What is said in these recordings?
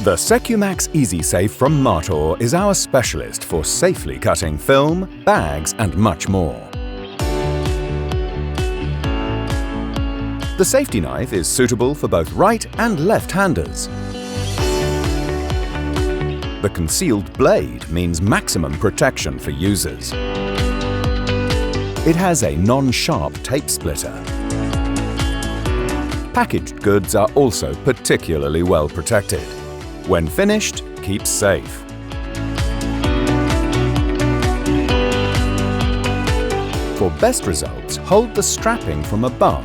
The SECUMAX EasySafe from MARTOR is our specialist for safely cutting film, bags and much more. The safety knife is suitable for both right and left-handers. The concealed blade means maximum protection for users. It has a non-sharp tape splitter. Packaged goods are also particularly well protected. When finished, keep safe. For best results, hold the strapping from above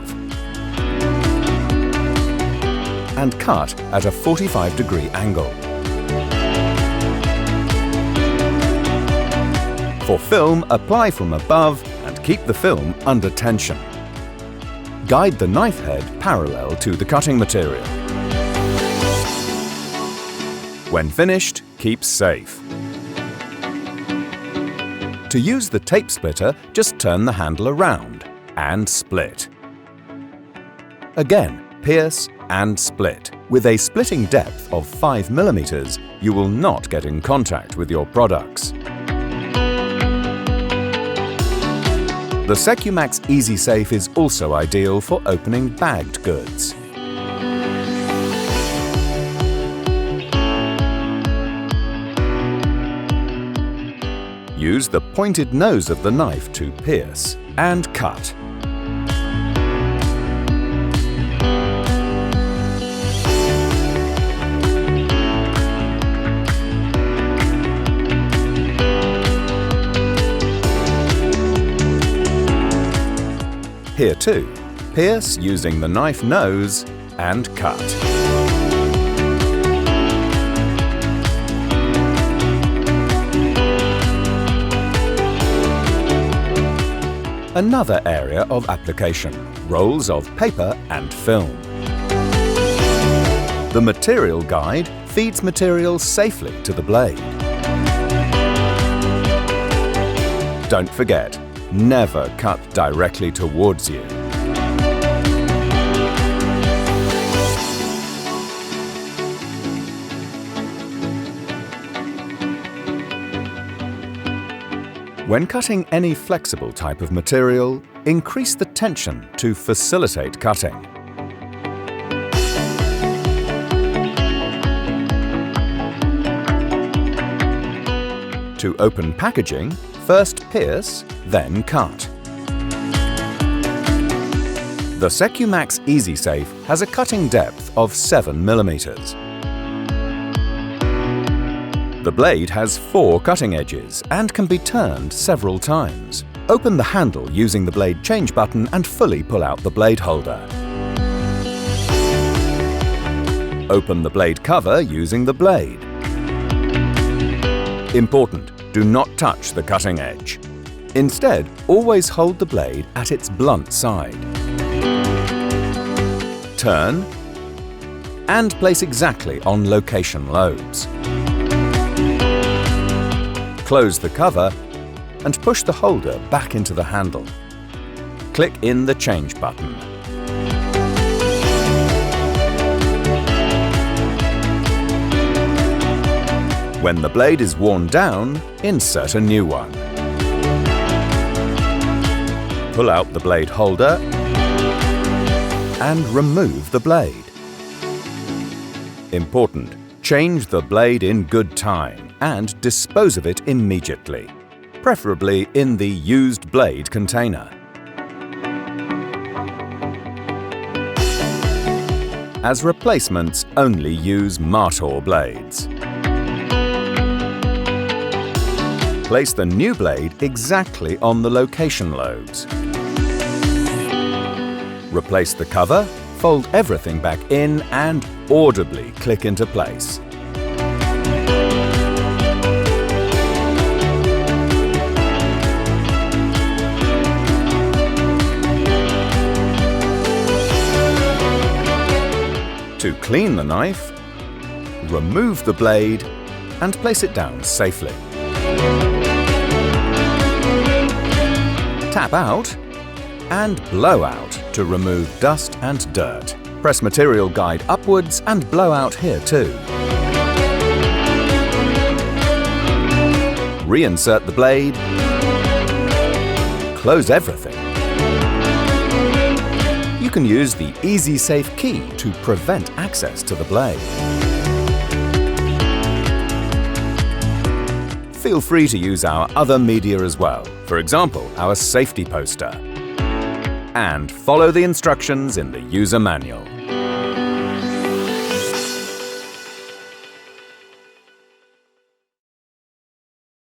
and cut at a 45-degree angle. For film, apply from above and keep the film under tension. Guide the knife head parallel to the cutting material. When finished, keep safe. To use the tape splitter, just turn the handle around and split. Again, pierce and split. With a splitting depth of 5 mm, you will not get in contact with your products. The SECUMAX EasySafe is also ideal for opening bagged goods. Use the pointed nose of the knife to pierce and cut. Here too, pierce using the knife nose and cut. Another area of application, rolls of paper and film. The material guide feeds material safely to the blade. Don't forget, never cut directly towards you. When cutting any flexible type of material, increase the tension to facilitate cutting. To open packaging, first pierce, then cut. The SECUMAX EasySafe has a cutting depth of 7 mm. The blade has 4 cutting edges and can be turned several times. Open the handle using the blade change button and fully pull out the blade holder. Open the blade cover using the blade. Important, do not touch the cutting edge. Instead, always hold the blade at its blunt side. Turn and place exactly on location lobes. Close the cover and push the holder back into the handle. Click in the change button. When the blade is worn down, insert a new one. Pull out the blade holder and remove the blade. Important, change the blade in good time and dispose of it immediately, preferably in the used blade container. As replacements, only use MARTOR blades. Place the new blade exactly on the location lobes. Replace the cover, fold everything back in and audibly click into place. To clean the knife, remove the blade and place it down safely. Tap out and blow out to remove dust and dirt. Press material guide upwards and blow out here too. reinsert the blade, close everything. You can use the EasySafe key to prevent access to the blade. Feel free to use our other media as well, for example, our safety poster. And follow the instructions in the user manual.